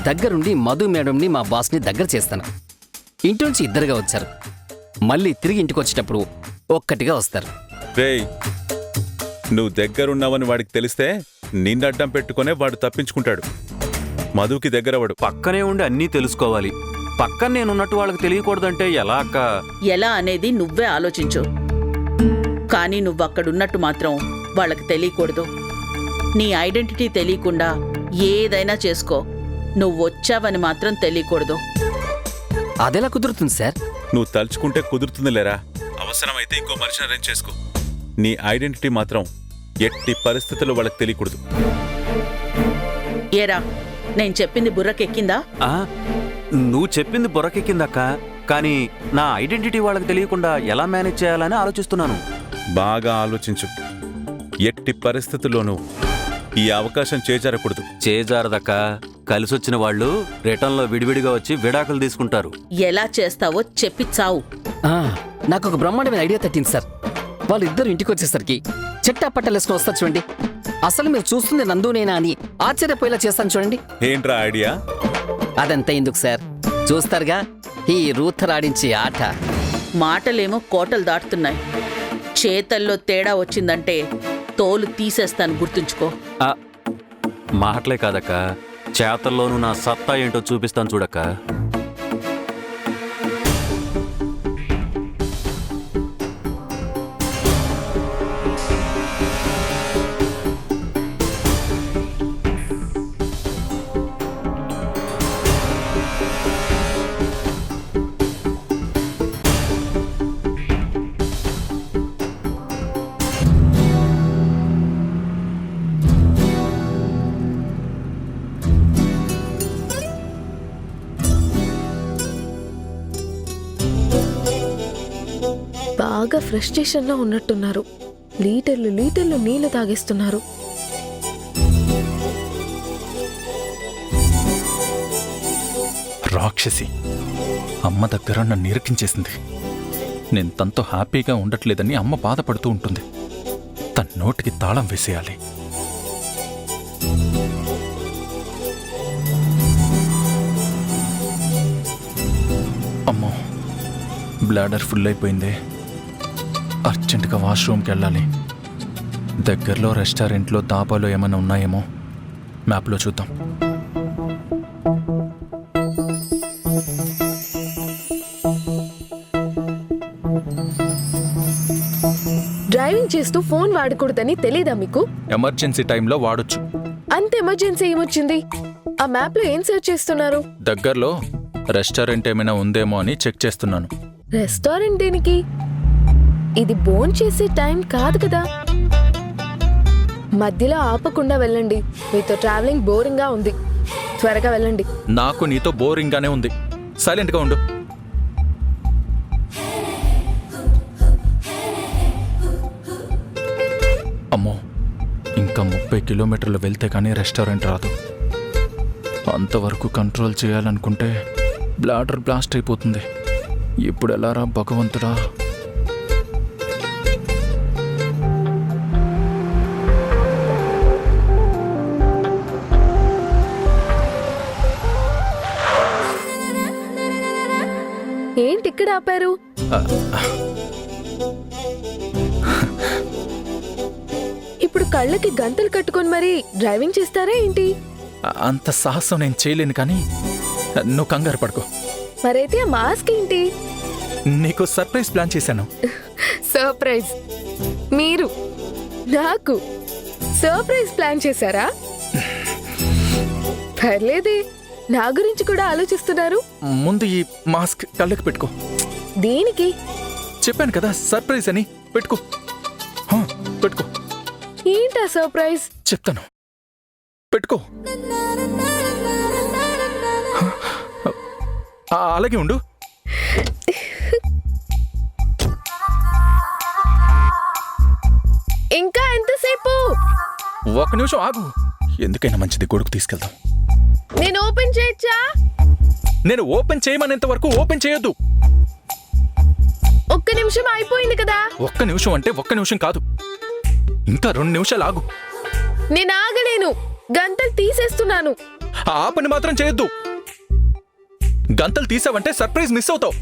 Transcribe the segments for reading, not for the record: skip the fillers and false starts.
దగ్గరుండి మధు మేడంని మా బాస్ని దగ్గర చేస్తాను. ఇంట్లోంచి ఇద్దరుగా వచ్చారు, మళ్ళీ తిరిగి ఇంటికి వచ్చేటప్పుడు ఒక్కటిగా వస్తారు. రేయ్, నువ్వు దగ్గరున్నావని వాడికి తెలిస్తే నిన్నడ్డం పెట్టుకునే వాడు తప్పించుకుంటాడు. మధుకి దగ్గరవాడు. పక్కనే ఉండి అన్నీ తెలుసుకోవాలి. పక్కన నేనున్నట్టు వాళ్ళకి తెలియకూడదంటే ఎలా అక్క? ఎలా అనేది నువ్వే ఆలోచించు. కానీ నువ్వక్కడున్నట్టు మాత్రం వాళ్ళకి తెలియకూడదు. నీ ఐడెంటిటీ తెలియకుండా ఏదైనా చేసుకో, నువ్వు వచ్చావని మాత్రం తెలియకూడదు. అదెలా కుదురుతుంది సార్? నువ్వు తలుచుకుంటే కుదురుతుంది లేరా. అవసరమైతే ఇంకో మనిషిని అరేంజ్ చేసుకో. నీ ఐడెంటిటీ మాత్రం ఎట్టి పరిస్థితుల్లో వాళ్ళకి తెలియకూడదు. ఏరా, నేను చెప్పింది బుర్రకెక్కిందా? నువ్వు చెప్పింది బుర్రకెక్కిందక్క, కానీ నా ఐడెంటిటీ వాళ్ళకి తెలియకుండా ఎలా మేనేజ్ చేయాలని ఆలోచిస్తున్నాను. బాగా ఆలోచించు. ఎట్టి పరిస్థితుల్లోనూ ఈ అవకాశం చేజారకూడదు. చేజారదక్క. కలిసొచ్చిన వాళ్ళు రిటర్న్లో విడివిడిగా వచ్చి విడాకులు తీసుకుంటారు. ఎలా చేస్తావో చెప్పి చావు. నాకు ఒక బ్రహ్మాండమైన ఐడియా తట్టింది సార్. వాళ్ళిద్దరు ఇంటికి వచ్చేసరికి చెట్టా పట్టలేసుకుని వస్తారు చూడండి. అసలు మీరు చూస్తుంది నందునేనా అని ఆశ్చర్యపోయేలా చేస్తాను చూడండి. ఏంట్రా ఐడియా? అదంతా ఎందుకు సార్, చూస్తారుగా ఈ రూథరాడించే ఆట. మాటలేమో కోటలు దాటుతున్నాయి, చేతల్లో తేడా వచ్చిందంటే తోలు తీసేస్తాను, గుర్తుంచుకో. మాటలే కాదక్క, చేతల్లోనూ నా సత్తా ఏంటో చూపిస్తాను చూడక్క. బాగా ఫ్రస్ట్రేషన్లో ఉన్నట్టున్నారు. లీటర్లు లీటర్లు నీళ్లు తాగేస్తున్నారు. రాక్షసి అమ్మ దగ్గర నన్ను ఇరికించేసింది. నేను తనతో హ్యాపీగా ఉండట్లేదని అమ్మ బాధపడుతూ ఉంటుంది. తన నోటికి తాళం వేసేయాలి. అమ్మో, బ్లాడర్ ఫుల్ అయిపోయింది. అర్జెంటుగా వాష్రూమ్కి వెళ్ళాలి. దగ్గరలో రెస్టారెంట్లో దాబాలో ఏమైనా ఉన్నాయేమో మ్యాప్లో చూద్దాం. డ్రైవింగ్ చేస్తూ ఫోన్ వాడకూడదని తెలీదా మీకు? ఎమర్జెన్సీ టైంలో వాడొచ్చు. అంత ఎమర్జెన్సీ ఏమొచ్చింది? ఆ మ్యాప్లో ఏం సెర్చ్ చేస్తున్నారు? దగ్గరలో రెస్టారెంట్ ఏమైనా ఉందేమో అని చెక్ చేస్తున్నాను. రెస్టారెంట్ దేనికి? ఇది బోన్ చేసే టైం కాదు కదా. మధ్యలో ఆపకుండా వెళ్ళండి. మీతో ట్రావెలింగ్ బోరింగ్ గా ఉంది. త్వరగా వెళ్ళండి. నాకు నీతో బోరింగ్ గానే ఉంది. సైలెంట్ గా ఉండు. అమ్మో, ఇంకా 30 కిలోమీటర్లు వెళ్తే కానీ రెస్టారెంట్ రాదు. అంతవరకు కంట్రోల్ చేయాలనుకుంటే బ్లాడర్ బ్లాస్ట్ అయిపోతుంది. ఇప్పుడు ఎలారా భగవంతుడా. ఏంటి ఇక్కడ ఆపారు? ఇప్పుడు కళ్ళకి గంతలు కట్టుకొని మరి డ్రైవింగ్ చేస్తారా ఏంటి? అంత సాహసం నేను చేయలేను, కానీ నువ్వు కంగారు పడుకో. మరైతే ఆ మాస్క్ ఏంటి? నీకు సర్ప్రైజ్ ప్లాన్ చేశాను. సర్ప్రైజ్? మీరు నాకు సర్ప్రైజ్ ప్లాన్ చేశారా? పర్లేదే, నా గురించి కూడా ఆలోచిస్తున్నారు. ముందు ఈ మాస్క్ కళ్ళకి పెట్టుకో. దేనికి? చెప్పాను కదా సర్ప్రైజ్ అని. పెట్టుకో, పెట్టుకో. ఏంటా సర్ప్రైజ్? చెప్తాను, పెట్టుకో. అలాగే ఉండు. ఇంకా ఎంతసేపు? 1 నిమిషం ఆగు. ఎందుకైనా మంచిది, కొడుకు తీసుకెళ్దాం. నేను ఓపెన్ చేయొచ్చా? నేను ఓపెన్ చేయమనేంత వరకు ఓపెన్ చేయొద్దు. 1 నిమిషం అయిపోయింది కదా. 1 నిమిషం అంటే 1 నిమిషం కాదు, ఇంకా 2 నిమిషాలు ఆగు. నేను ఆగలేను, గంటలు తీసేస్తున్నాను. ఆ పని మాత్రం చేయొద్దు. గంతలు తీసావంటే సర్ప్రైజ్ మిస్ అవుతావు.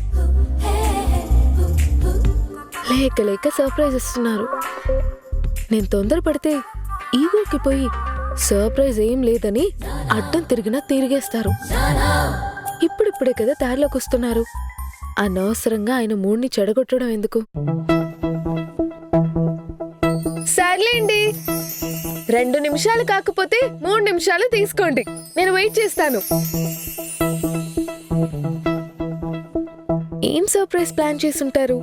లేక లేక సర్ప్రైజ్ ఇస్తున్నారు. నేను తొందరపడితే ఈగోకి పోయి సర్ప్రైజ్ ఏం లేదని అడ్డం తిరిగినా తిరిగేస్తారు. ఇప్పుడిప్పుడే కదా దారిలోకి వస్తున్నారు. అనవసరంగా ఆయన మూడ్ని చెడగొట్టడం ఎందుకు? సర్లేండి, 2 నిమిషాలు కాకపోతే 3 నిమిషాలు తీసుకోండి, నేను వెయిట్ చేస్తాను. ఏం సర్ప్రైజ్ ప్లాన్ చేసుంటారు?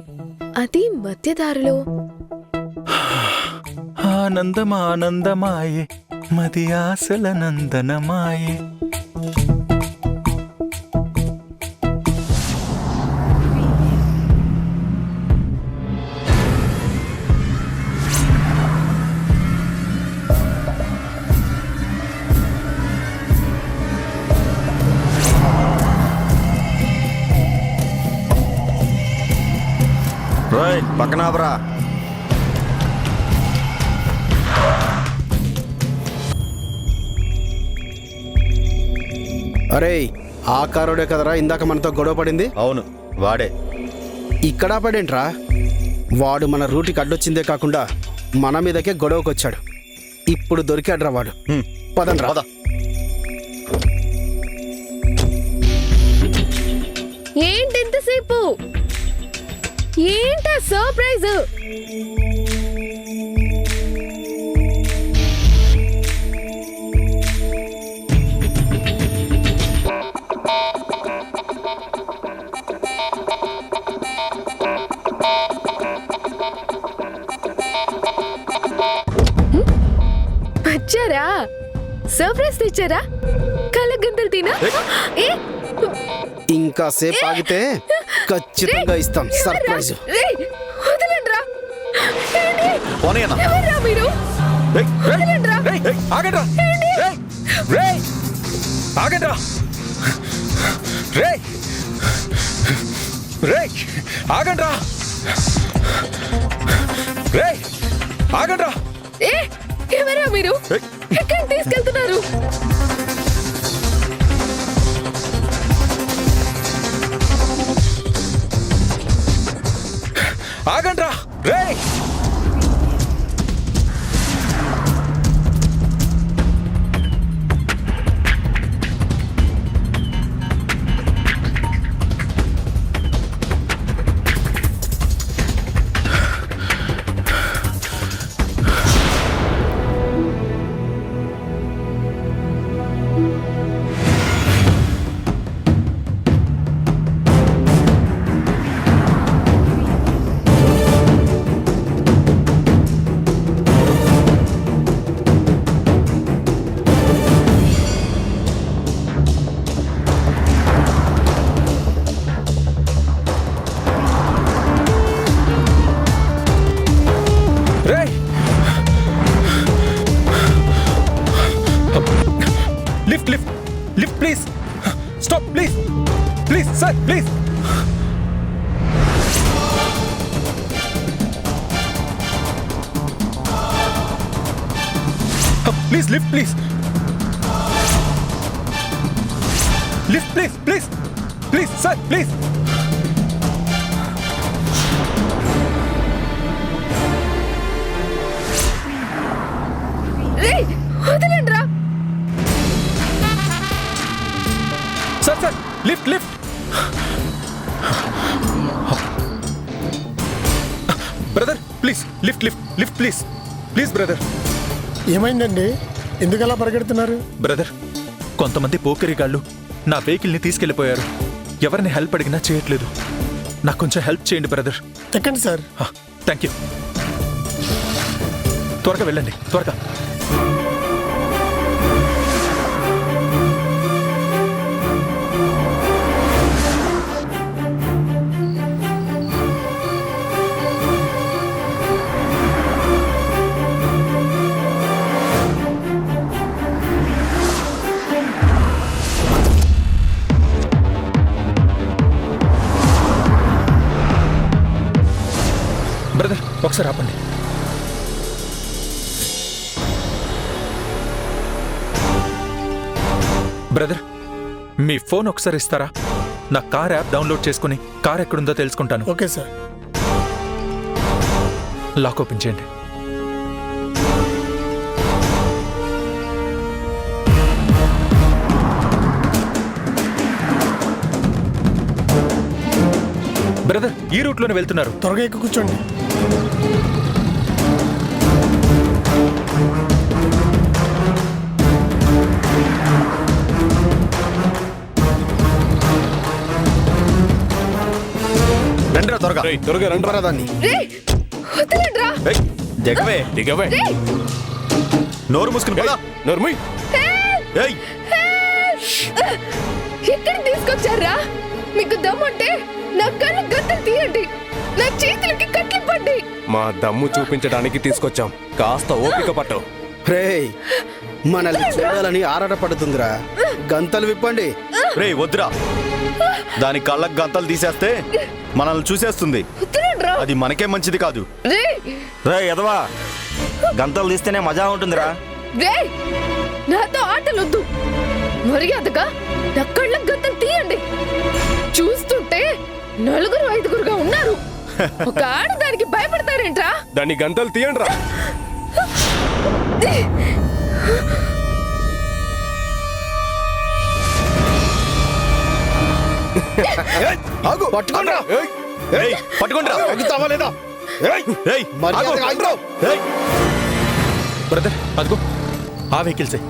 అది మధ్యదారిలో. ఆనందమానందమాయే మది ఆశల నందనమాయే. రోయ్ పక్కనాబరా. అరే, ఆ కారుడే కదరా ఇందాక మనతో గొడవ పడింది? అవును, వాడే. ఇక్కడ పడేంట్రా? వాడు మన రూట్కి అడ్డొచ్చిందే కాకుండా మన మీదకే గొడవకొచ్చాడు. ఇప్పుడు దొరికాడ్రా వాడు. పదండ్రా. పద. ఏంటి ఎంతసేపు? ఏంటా సర్ప్రైజ్? వచ్చారా? సర్ప్రైజ్ తెచ్చారా? కళ్ళగంతలు తినా? ఏ ఇంకా సేపు ఆగితే ఖచ్చితంగా ఇస్తాం సర్ప్రైజ్. వదలండ్రా. పోనీయన్నా. ఎవర్రా మీరు? వదలండ్రా. ఆగండ్రా. ఆగండ్రా. ఆగండ్రా. ఆగండ్రా. ఏ ఎవరా మీరు? ఎక్కడికి తీసుకెళ్తున్నారు? ఆగండ్రా. రే Lift, please. Stop, please. Please, sir, please. Please, lift, please. Lift, please, please. Please, sir, please. వదలండ్రా. Sir, lift. Brother, please, lift, please. Please, brother. ఏమైందండి? ఎందుకలా పరిగెడుతున్నారు? బ్రదర్, కొంతమంది పోకిరిగాళ్ళు నా వెహికల్ని తీసుకెళ్లిపోయారు. ఎవరిని హెల్ప్ అడిగినా చేయట్లేదు. నాకు కొంచెం హెల్ప్ చేయండి బ్రదర్. ఎక్కండి సార్. Thank you. త్వరగా వెళ్ళండి, త్వరగా. బ్రదర్, ఒకసారి ఆపండి. బ్రదర్, మీ ఫోన్ ఒకసారి ఇస్తారా? నా కార్ యాప్ డౌన్లోడ్ చేసుకుని కార్ ఎక్కడుందో తెలుసుకుంటాను. Okay sir. లాక్ ఓపెన్ చేయండి. బ్రదర్, ఈ రూట్లోనే వెళ్తున్నారు. త్వరగా ఎక్కి కూర్చోండి. రండిరా త్వరగా. త్వరగా రండి దాన్ని. దిగవే. దిగవే. నోరు మూసుకుని పద. నోర్ముయ్. ఏయ్, ఎక్కడ తీసుకొచ్చారా? మీకు దమ్ముంటే నా కళ్ళు గద్దలు తీయండి, నా చేతులకి కట్లు పడ్డాయి. మా దమ్ము చూపించడానికి తీసుకొచ్చాం, కాస్త ఓపిక పట్టు. రేయ్, మనల్ని చూడాలని ఆరాటపడుతుందిరా. గంతలు విప్పండి. రేయ్ వద్దురా. దాని కళ్ళకు గంతలు తీసేస్తే మనల్ని చూసేస్తుంది. అది మనకే మంచిది కాదు. రే ఎదవా, గంతలు తీస్తేనే మజా ఉంటుందిరా. నాతో ఆటలొద్దు, మర్యాదగా నా కళ్ళ గద్దలు తీయండి. చూస్తుంటే 4-5గా ఉన్నారు. ఒక ఆడదానికి భయపడతారేంట్రా? దాన్ని గంటలు తీయండి రా. ఆగు, పట్టుకోండిరా. ఏయ్, పట్టుకోండిరా. ఆగుతావా లేదా? ఏయ్, మర్యాదగా ఆగురా. ఏయ్. బ్రదర్, అదిగో ఆ వెహికల్సే.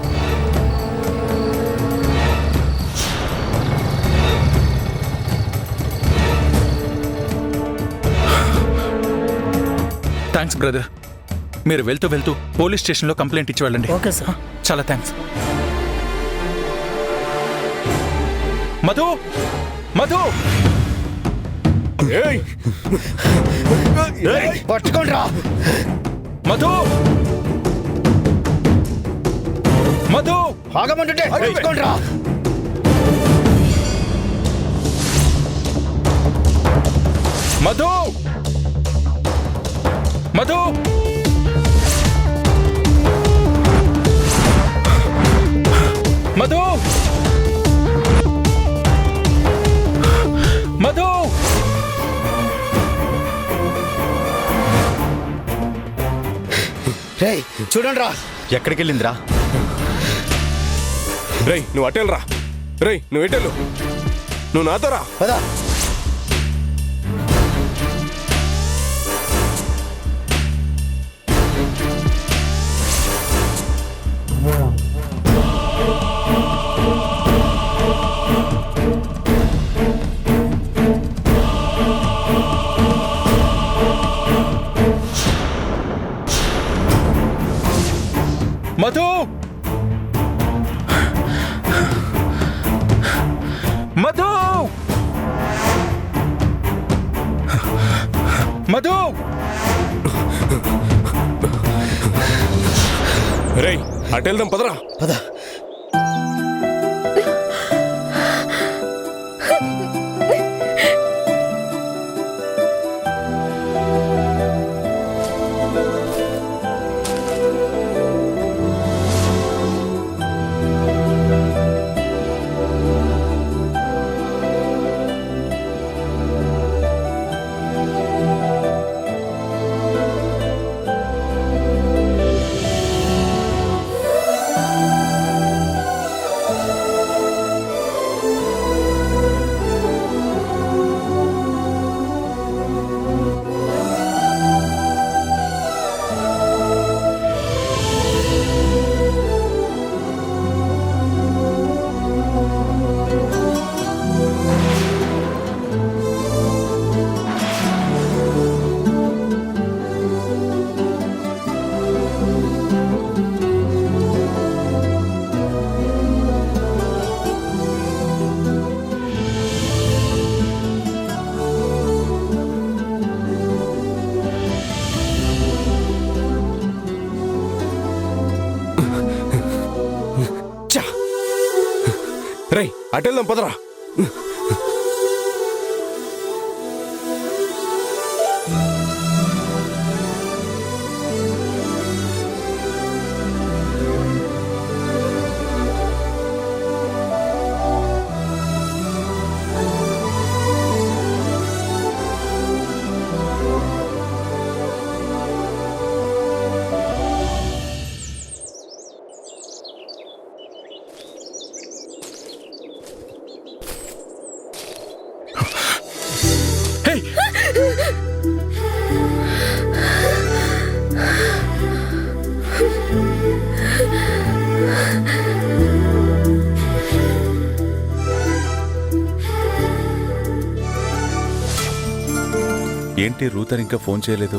Thanks brother. మీరు వెళ్తూ వెళ్తూ పోలీస్ స్టేషన్లో కంప్లైంట్ ఇచ్చి వెళ్ళండి. Okay sir. చాలా థ్యాంక్స్. మధు, మధు, ఏయ్, పట్టుకోండిరా. మధు, మధు, ఆగమంటుంటే పట్టుకోండిరా. మధు, మధు, మధు, మధు. రేయ్, చూడండిరా. ఎక్కడికి వెళ్ళిందిరా? రేయ్ నువ్వు అటెల్రా. రేయ్ నువ్వు ఎటెళ్ళు, నువ్వు నాతో రా. పదా. మధు, మధు, మధు. రేయ్ అటెళ్దాం పదరా. పదా. రేయ్ అటెళ్దాం పదరా. ఏంటి రూతర్ ఇంకా ఫోన్ చేయలేదు?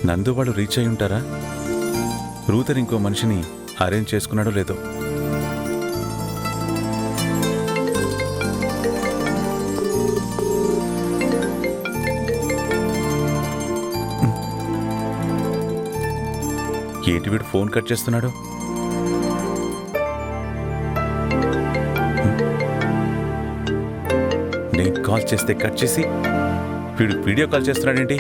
నందు వాళ్ళు రీచ్ అయి ఉంటారా? రూతర్ ఇంకో మనిషిని అరేంజ్ చేసుకున్నాడో లేదో? ఏంటి వీడు ఫోన్ కట్ చేస్తున్నాడు? నేను కాల్ చేస్తే కట్ చేసి వీడు వీడియో కాల్ చేస్తున్నాడేంటి?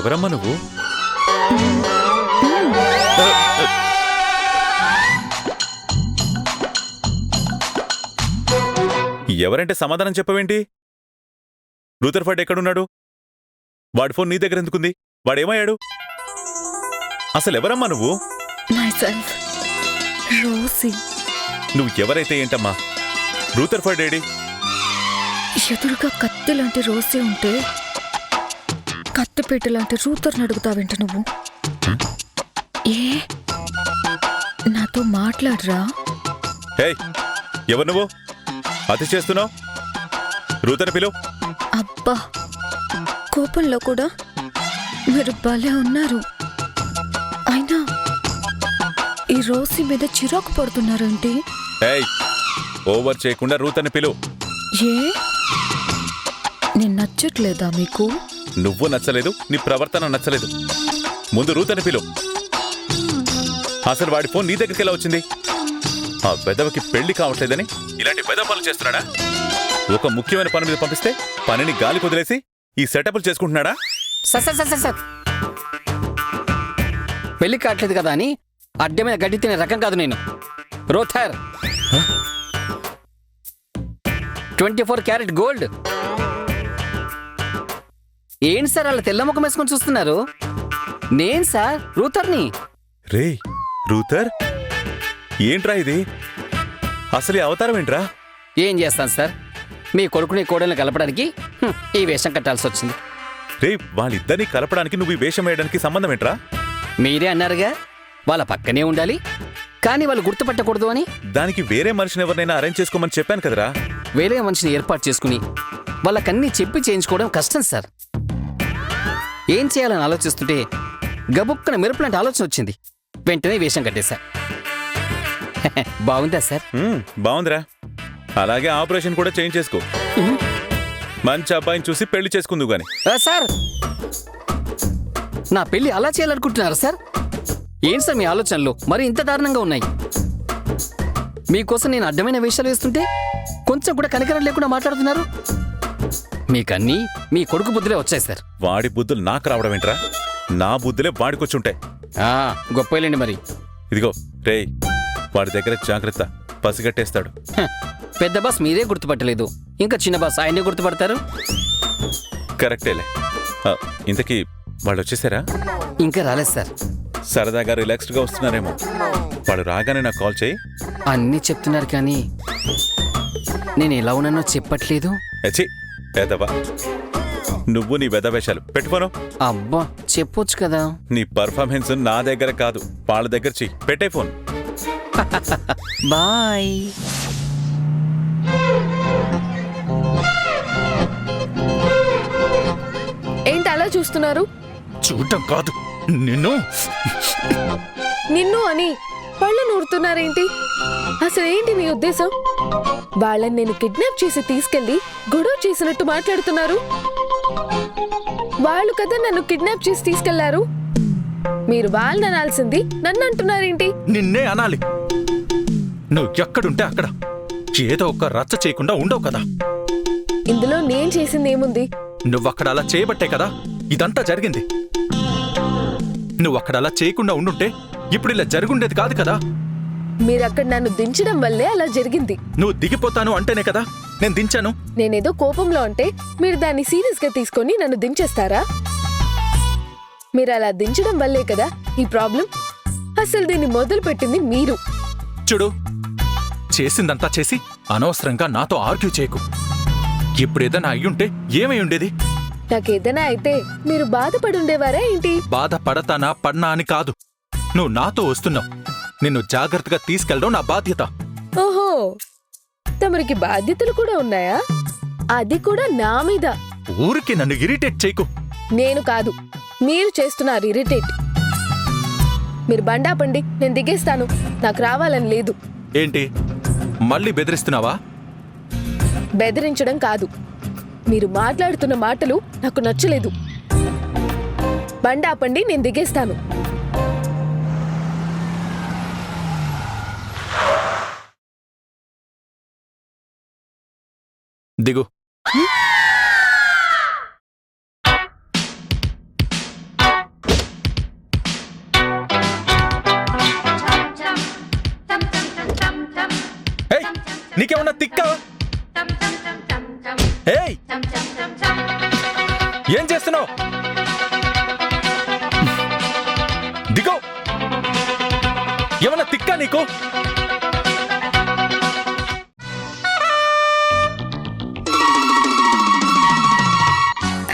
ఎవరమ్మా నువ్వు? ఎవరంటే సమాధానం చెప్పవేంటి? రూథర్ఫర్డ్ ఎక్కడున్నాడు? వాడి ఫోన్ నీ దగ్గర ఎందుకుంది? వాడేమయ్యాడు? అసలు ఎవరమ్మా నువ్వు? Myself Rosie. నువ్వు ఎవరైతే ఏంటమ్మా? Rutherford AD? ఎదురుగా కత్తి లాంటి రోసీ ఉంటే కత్తిపేట లాంటి రూతర్ని అడుగుతావేంట నువ్వు? ఏ నాతో మాట్లాడరా? హే, ఎవరు నువ్వు? అతి చేస్తున్నావు? రూతర్ పిలు. అబ్బా, కోపంలో కూడా మీరు భలే ఉన్నారు. అయినా ఈ రోసీ మీద చిరాకు పడుతున్నారేంటి? ఏయ్, ఓవర్ చేయకుండా రూతర్ని పిలు. ఏ నేను నచ్చట్లేదా మీకు? నువ్వు నచ్చలేదు, నీ ప్రవర్తన నచ్చలేదు. ముందు రూతర్ని పిలు. అసలు వాడి ఫోన్ నీ దగ్గరికి ఎలా వచ్చింది? ఆ వెధవకి పెళ్లి కావట్లేదని ఇలాంటి వెధవ పనులు చేస్తున్నాడా? ఒక ముఖ్యమైన పని మీద పంపిస్తే పనిని గాలి కుదిలేసి ఈ సెటప్లు చేసుకుంటున్నాడా? సార్ పెళ్లి కావట్లేదు కదా అని అడ్డమైన గడ్డి తినే రకం కాదు నేను. రోథర్ 24 క్యారెట్ గోల్డ్. ఏంటి సార్ అలా తెల్ల ముఖం వేసుకొని చూస్తున్నారు? నేను సార్ రూథర్ని. రే రూథర్, ఏంట్రా ఇది? అసలు ఈ అవతారం ఏంట్రా? ఏం చేస్తాను సార్, మీ కొడుకుని కోడల్ని కలపడానికి ఈ వేషం కట్టాల్సి వచ్చింది. రే, వాళ్ళిద్దరినీ కలపడానికి నువ్వు ఈ వేషం వేయడానికి సంబంధం ఏంట్రా? మీరే అన్నారుగా వాళ్ళ పక్కనే ఉండాలి, కానీ వాళ్ళు గుర్తుపట్టకూడదు అని. దానికి వేరే మనిషిని ఎవరినైనా అరేంజ్ చేసుకోమని చెప్పాను కదరా. వేరే మనిషిని ఏర్పాటు చేసుకుని వాళ్ళకన్నీ చెప్పి చేయించుకోవడం కష్టం సార్. ఏం చేయాలని ఆలోచిస్తుంటే గబుక్కన మెరుపులాంటి ఆలోచన వచ్చింది. వెంటనే వేషం కట్టేశా. బాగుందా సార్? బాగుందిరా. అలాగే ఆపరేషన్ కూడా చేంజ్ చేసుకో. మంచి అబ్బాయిని చూసి పెళ్లి చేసుకుందు గాని. సార్, నా పెళ్లి అలా చేయాలనుకుంటున్నారా సార్? ఏం సార్ మీ ఆలోచనలు మరి ఇంత దారుణంగా ఉన్నాయి? మీకోసం నేను అడ్డమైన వేషాలు వేస్తుంటే కొంచెం కూడా కనికరం లేకుండా మాట్లాడుతున్నారు. మీకన్నీ మీ కొడుకు బుద్ధులే వచ్చాయి సార్. వాడి బుద్ధులు నాకు రావడం ఏంట్రా? నా బుద్ధులే వాడికొచ్చుంటాయి. గొప్పలేండి మరి. ఇదిగో రేయ్, వాడి దగ్గర జాగ్రత్త, పసిగట్టేస్తాడు. పెద్ద బాస్ మీరే గుర్తుపట్టలేదు, ఇంకా చిన్న బాస్ ఆయనే గుర్తుపడతారు. కరెక్టేలే. ఇంతకీ వాళ్ళు వచ్చేసారా? ఇంకా రాలేదు సార్. సరదాగా రిలాక్స్డ్గా వస్తున్నారేమో. వాడు రాగానే నాకు కాల్ చేయి. అన్నీ చెప్తున్నారు కానీ నేను ఎలా ఉన్నానో చెప్పట్లేదు. ఎచ్చి పెదవా, నువ్వు నీ వెధవేషాలు పెట్టుకోను. అబ్బా, చెప్పొచ్చు కదా. నీ పర్ఫార్మెన్స్ నా దగ్గర కాదు, వాళ్ళ దగ్గర చెయ్యి. పెట్టే ఫోన్. బాయ్. ఏంటి అలా చూస్తున్నారు? చూడటం కాదు, నిన్ను అని పళ్ళు నూరుతున్నారేంటి? అసలు ఏంటి మీ ఉద్దేశం? వాళ్ళని నేను కిడ్నాప్ చేసి తీసుకెళ్లి గొడవ చేసినట్టు మాట్లాడుతున్నారు. వాళ్ళు కదా నన్ను కిడ్నాప్ చేసి తీసుకెళ్లారు. మీరు వాళ్ళని అనాల్సింది నన్ను అంటున్నారేంటి? నిన్నే అనాలి. నువ్వు ఎక్కడుంటే అక్కడ ఏదో ఒక రచ్చ చేయకుండా ఉండవు కదా. ఇందులో నేను చేసింది ఏముంది? నువ్వక్కడ అలా చేయబట్టే కదా ఇదంతా జరిగింది. నువ్వక్కడ అలా చేయకుండా ఉండుంటే ఇప్పుడు ఇలా జరుగుండేది కాదు కదా. మీరక్కడ నన్ను దించడం వల్లే అలా జరిగింది. నువ్వు దిగిపోతాను అంటేనే కదా నేను దించాను. నేనేదో కోపంలో అంటే మీరు దాన్ని సీరియస్ గా తీసుకొని నన్ను దించేస్తారా? మీరు అలా దించడం వల్లే కదా ఈ ప్రాబ్లం. అసలు దీన్ని మొదలు పెట్టింది మీరు. చూడు, చేసిందంతా చేసి అనవసరంగా నాతో ఆర్గ్యూ చేయకు. ఇప్పుడేదైనా అయ్యుంటే ఏమై ఉండేది? నాకేదైనా అయితే మీరు బాధపడుండేవారా ఏంటి? బాధపడతానా పడ్నా అని కాదు. నువ్వు నాతో వస్తున్నావు. నిన్ను జాగ్రత్తగా తీసుకెళ్ళడం నా బాధ్యత. ఓహో, తమరికి బాధ్యతలు కూడా ఉన్నాయా? అది కూడా నా మీద. ఊరికి నన్ను ఇరిటేట్ చేయకు. నేను కాదు, మీరు చేస్తున్నారు ఇరిటేట్. మీరు బండాపండి, నేను దిగేస్తాను. నాకు రావాలని లేదు. ఏంటి మళ్ళీ బెదిరిస్తున్నావా? బెదిరించడం కాదు, మీరు మాట్లాడుతున్న మాటలు నాకు నచ్చలేదు. బండాపండి, నేను దిగేస్తాను. దిగు. ఏయ్, నీకేమన్నా తిక్కా? ఏయ్, ఏం చేస్తున్నావు? దిగో. ఏమన్నా తిక్కా నీకు?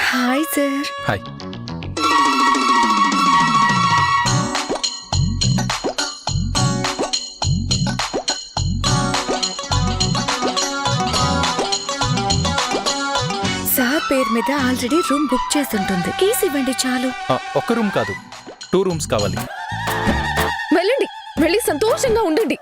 Hi sir. హాయ్. సార్ పేరు మీద ఆల్రెడీ రూమ్ బుక్ చేస్తుంటుంది. కీస్ ఇవ్వండి చాలు. ఒక్క రూమ్ కాదు, 2 రూమ్స్ కావాలి. వెళ్ళండి, వెళ్ళి సంతోషంగా ఉండండి.